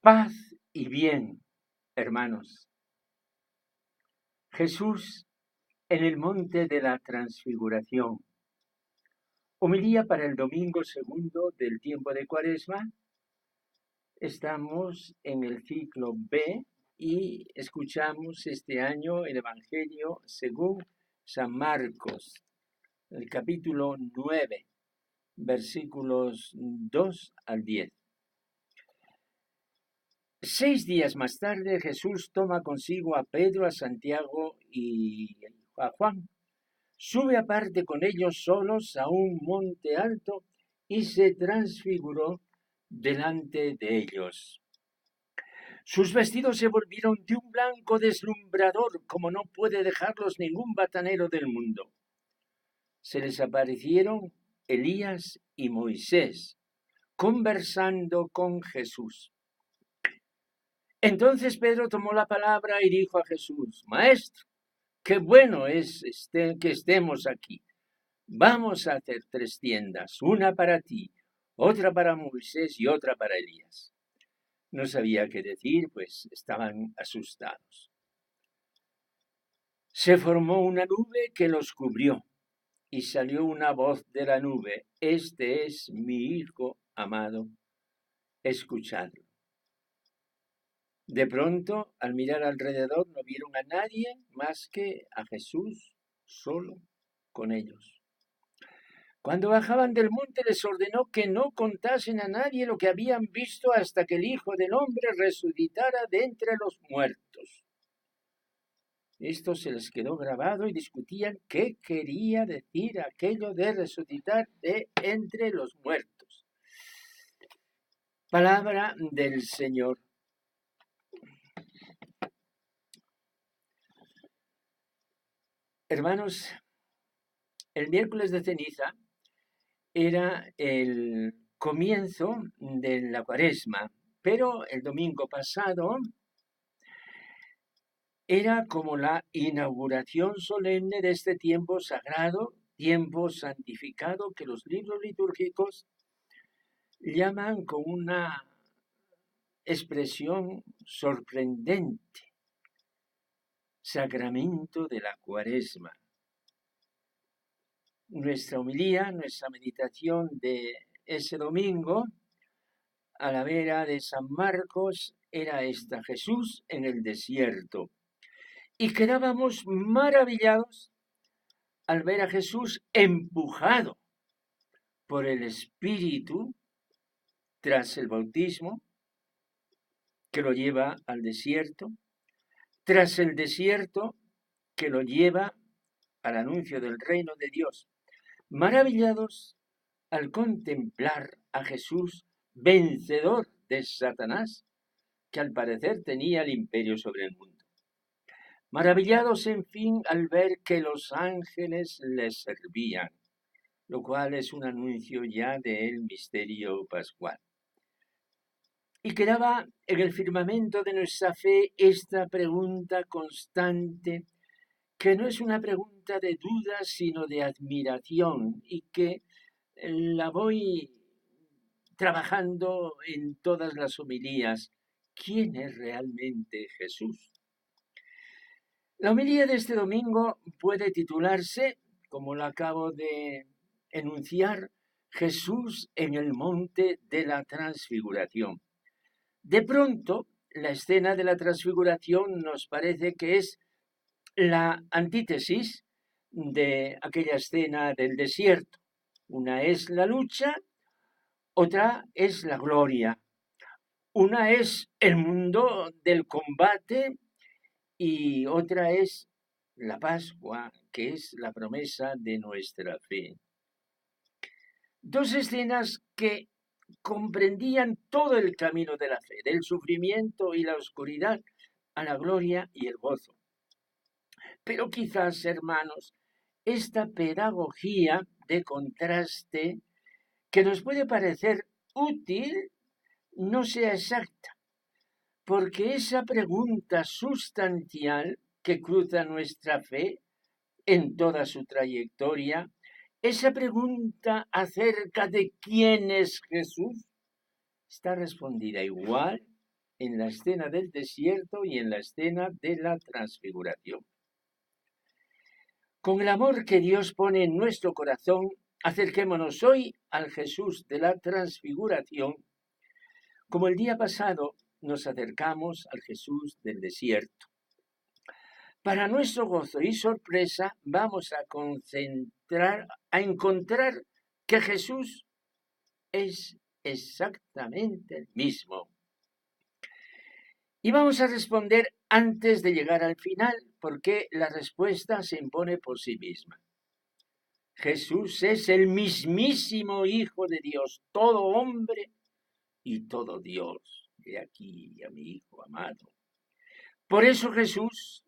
Paz y bien, hermanos. Jesús en el monte de la transfiguración. Homilía para el domingo segundo del tiempo de Cuaresma. Estamos en el ciclo B y escuchamos este año el Evangelio según San Marcos, el capítulo 9, versículos 2 al 10. 6 días más tarde, Jesús toma consigo a Pedro, a Santiago y a Juan. Sube aparte con ellos solos a un monte alto y se transfiguró delante de ellos. Sus vestidos se volvieron de un blanco deslumbrador, como no puede dejarlos ningún batanero del mundo. Se les aparecieron Elías y Moisés, conversando con Jesús. Entonces Pedro tomó la palabra y dijo a Jesús: Maestro, qué bueno es que estemos aquí. Vamos a hacer 3 tiendas, una para ti, otra para Moisés y otra para Elías. No sabía qué decir, pues estaban asustados. Se formó una nube que los cubrió y salió una voz de la nube: Este es mi Hijo amado, escuchadlo. De pronto, al mirar alrededor, no vieron a nadie más que a Jesús solo con ellos. Cuando bajaban del monte les ordenó que no contasen a nadie lo que habían visto hasta que el Hijo del Hombre resucitara de entre los muertos. Esto se les quedó grabado y discutían qué quería decir aquello de resucitar de entre los muertos. Palabra del Señor. Hermanos, el miércoles de ceniza era el comienzo de la Cuaresma, pero el domingo pasado era como la inauguración solemne de este tiempo sagrado, tiempo santificado, que los libros litúrgicos llaman con una expresión sorprendente: sacramento de la Cuaresma. Nuestra homilía, nuestra meditación de ese domingo, a la vera de San Marcos, era esta: Jesús en el desierto. Y quedábamos maravillados al ver a Jesús empujado por el Espíritu tras el bautismo, que lo lleva al desierto, tras el desierto, que lo lleva al anuncio del reino de Dios. Maravillados al contemplar a Jesús vencedor de Satanás, que al parecer tenía el imperio sobre el mundo. Maravillados, en fin, al ver que los ángeles le servían, lo cual es un anuncio ya del misterio pascual. Y quedaba en el firmamento de nuestra fe esta pregunta constante, que no es una pregunta de duda, sino de admiración, y que la voy trabajando en todas las homilías. ¿Quién es realmente Jesús? La homilía de este domingo puede titularse, como lo acabo de enunciar, Jesús en el monte de la transfiguración. De pronto, la escena de la transfiguración nos parece que es la antítesis de aquella escena del desierto. Una es la lucha, otra es la gloria. Una es el mundo del combate y otra es la Pascua, que es la promesa de nuestra fe. Dos escenas que comprendían todo el camino de la fe, del sufrimiento y la oscuridad a la gloria y el gozo. Pero quizás, hermanos, esta pedagogía de contraste, que nos puede parecer útil, no sea exacta, porque esa pregunta sustancial que cruza nuestra fe en toda su trayectoria, esa pregunta acerca de quién es Jesús, está respondida igual en la escena del desierto y en la escena de la transfiguración. Con el amor que Dios pone en nuestro corazón, acerquémonos hoy al Jesús de la transfiguración, como el día pasado nos acercamos al Jesús del desierto. Para nuestro gozo y sorpresa vamos a encontrar que Jesús es exactamente el mismo. Y vamos a responder antes de llegar al final, porque la respuesta se impone por sí misma. Jesús es el mismísimo Hijo de Dios, todo hombre y todo Dios. He aquí a mi Hijo amado. Por eso Jesús,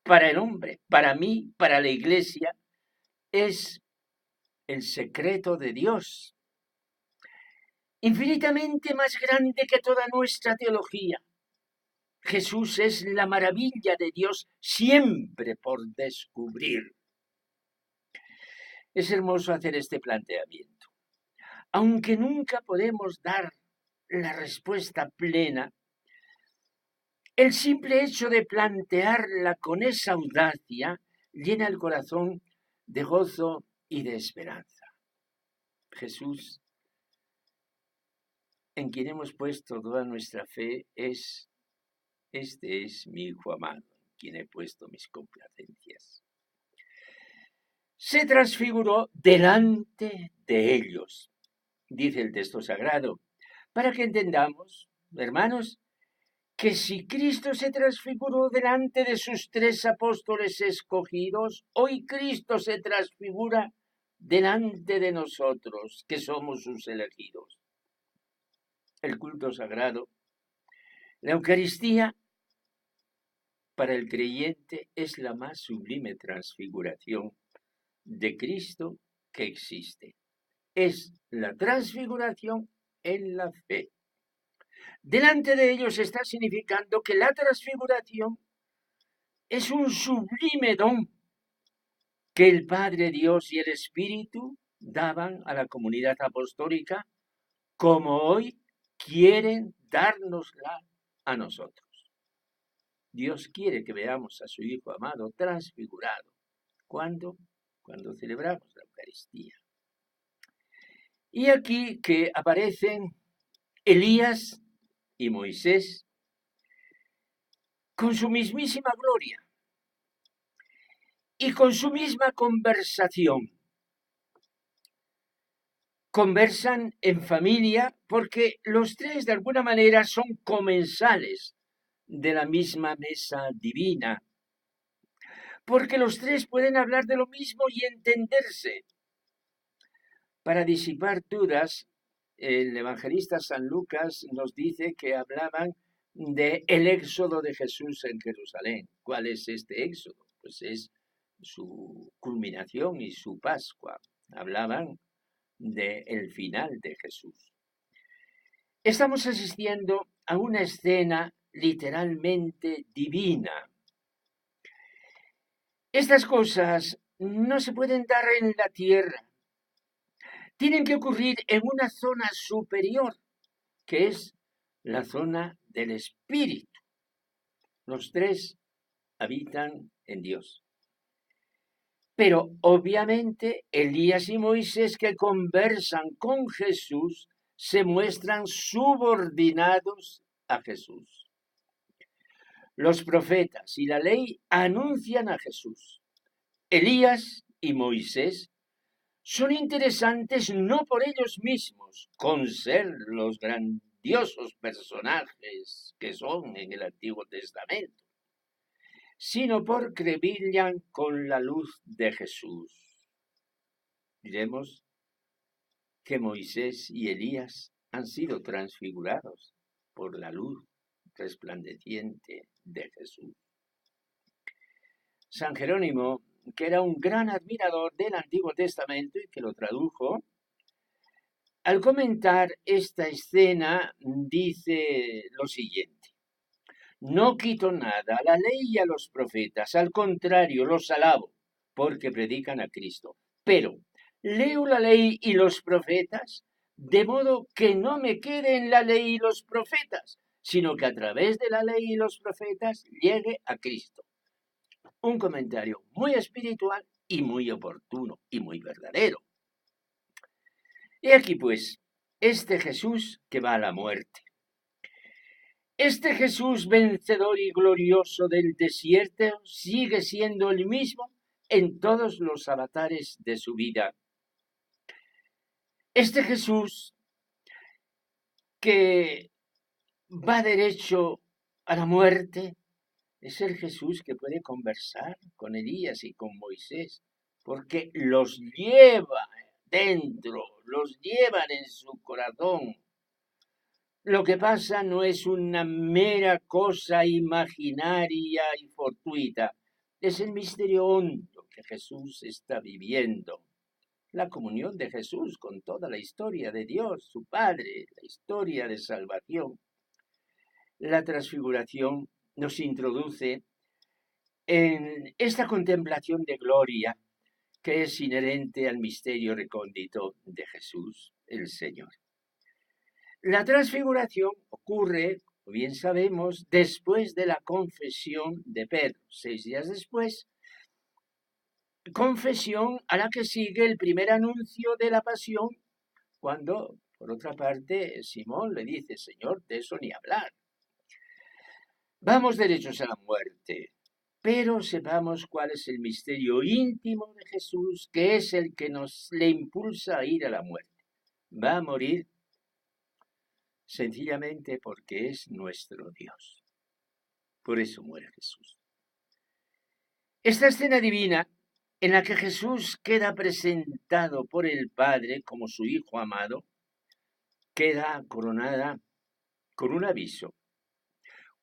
para el hombre, para mí, para la Iglesia, es el secreto de Dios, infinitamente más grande que toda nuestra teología. Jesús es la maravilla de Dios siempre por descubrir. Es hermoso hacer este planteamiento. Aunque nunca podemos dar la respuesta plena, el simple hecho de plantearla con esa audacia llena el corazón de gozo y de esperanza. Jesús, en quien hemos puesto toda nuestra fe, este es mi Hijo amado, en quien he puesto mis complacencias. Se transfiguró delante de ellos, dice el texto sagrado, para que entendamos, hermanos, que si Cristo se transfiguró delante de sus 3 apóstoles escogidos, hoy Cristo se transfigura delante de nosotros, que somos sus elegidos. El culto sagrado, la Eucaristía, para el creyente es la más sublime transfiguración de Cristo que existe. Es la transfiguración en la fe. Delante de ellos está significando que la transfiguración es un sublime don que el Padre Dios y el Espíritu daban a la comunidad apostólica, como hoy quieren dárnosla a nosotros. Dios quiere que veamos a su Hijo amado transfigurado. ¿Cuándo? Cuando celebramos la Eucaristía. Y aquí que aparecen Elías y Moisés con su mismísima gloria y con su misma conversación. Conversan en familia porque los 3 de alguna manera son comensales de la misma mesa divina, porque los 3 pueden hablar de lo mismo y entenderse. Para disipar dudas, el evangelista San Lucas nos dice que hablaban del éxodo de Jesús en Jerusalén. ¿Cuál es este éxodo? Pues es su culminación y su Pascua. Hablaban del final de Jesús. Estamos asistiendo a una escena literalmente divina. Estas cosas no se pueden dar en la tierra. Tienen que ocurrir en una zona superior, que es la zona del Espíritu. Los 3 habitan en Dios. Pero obviamente Elías y Moisés, que conversan con Jesús, se muestran subordinados a Jesús. Los profetas y la ley anuncian a Jesús. Elías y Moisés son interesantes no por ellos mismos, con ser los grandiosos personajes que son en el Antiguo Testamento, sino porque brillan con la luz de Jesús. Diremos que Moisés y Elías han sido transfigurados por la luz resplandeciente de Jesús. San Jerónimo, que era un gran admirador del Antiguo Testamento y que lo tradujo, al comentar esta escena dice lo siguiente: no quito nada a la ley y a los profetas, al contrario, los alabo, porque predican a Cristo. Pero leo la ley y los profetas de modo que no me quede en la ley y los profetas, sino que a través de la ley y los profetas llegue a Cristo. Un comentario muy espiritual y muy oportuno y muy verdadero. Y aquí pues, este Jesús que va a la muerte. Este Jesús vencedor y glorioso del desierto sigue siendo el mismo en todos los avatares de su vida. Este Jesús que va derecho a la muerte es el Jesús que puede conversar con Elías y con Moisés, porque los lleva dentro, los llevan en su corazón. Lo que pasa no es una mera cosa imaginaria y fortuita, es el misterio hondo que Jesús está viviendo. La comunión de Jesús con toda la historia de Dios, su Padre, la historia de salvación. La transfiguración nos introduce en esta contemplación de gloria que es inherente al misterio recóndito de Jesús, el Señor. La transfiguración ocurre, como bien sabemos, después de la confesión de Pedro, 6 días después, confesión a la que sigue el primer anuncio de la pasión, cuando, por otra parte, Simón le dice, Señor, de eso ni hablar. Vamos derechos a la muerte, pero sepamos cuál es el misterio íntimo de Jesús, que es el que le impulsa a ir a la muerte. Va a morir sencillamente porque es nuestro Dios. Por eso muere Jesús. Esta escena divina, en la que Jesús queda presentado por el Padre como su Hijo amado, queda coronada con un aviso.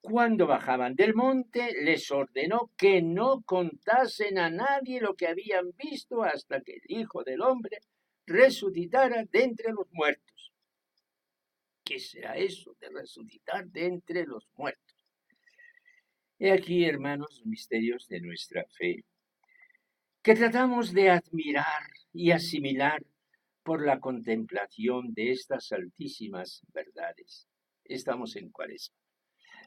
Cuando bajaban del monte, les ordenó que no contasen a nadie lo que habían visto hasta que el Hijo del Hombre resucitara de entre los muertos. ¿Qué será eso de resucitar de entre los muertos? He aquí, hermanos, los misterios de nuestra fe, que tratamos de admirar y asimilar por la contemplación de estas altísimas verdades. Estamos en Cuaresma.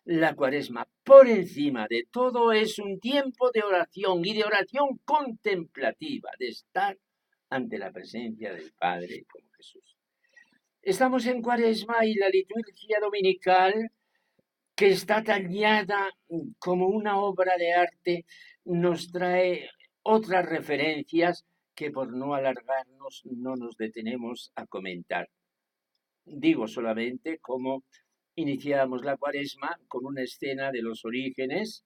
La Cuaresma, por encima de todo, es un tiempo de oración y de oración contemplativa, de estar ante la presencia del Padre como Jesús. Estamos en Cuaresma y la liturgia dominical, que está tallada como una obra de arte, nos trae otras referencias que, por no alargarnos, no nos detenemos a comentar. Digo solamente cómo iniciamos la Cuaresma con una escena de los orígenes,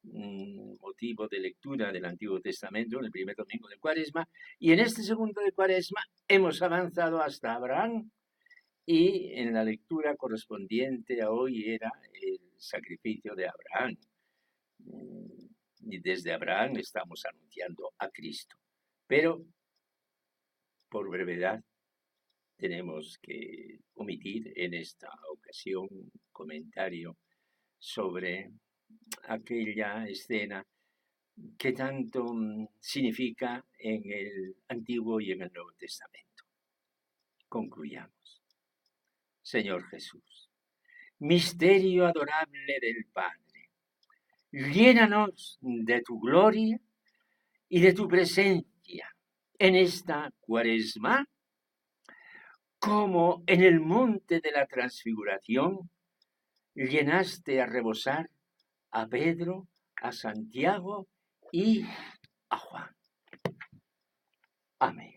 motivo de lectura del Antiguo Testamento en el primer domingo de Cuaresma, y en este segundo de Cuaresma hemos avanzado hasta Abraham, y en la lectura correspondiente a hoy era el sacrificio de Abraham. Y desde Abraham estamos anunciando a Cristo. Pero, por brevedad, tenemos que omitir en esta ocasión un comentario sobre aquella escena que tanto significa en el Antiguo y en el Nuevo Testamento. Concluyamos. Señor Jesús, misterio adorable del Padre, llénanos de tu gloria y de tu presencia en esta Cuaresma, como en el monte de la transfiguración llenaste a rebosar a Pedro, a Santiago y a Juan. Amén.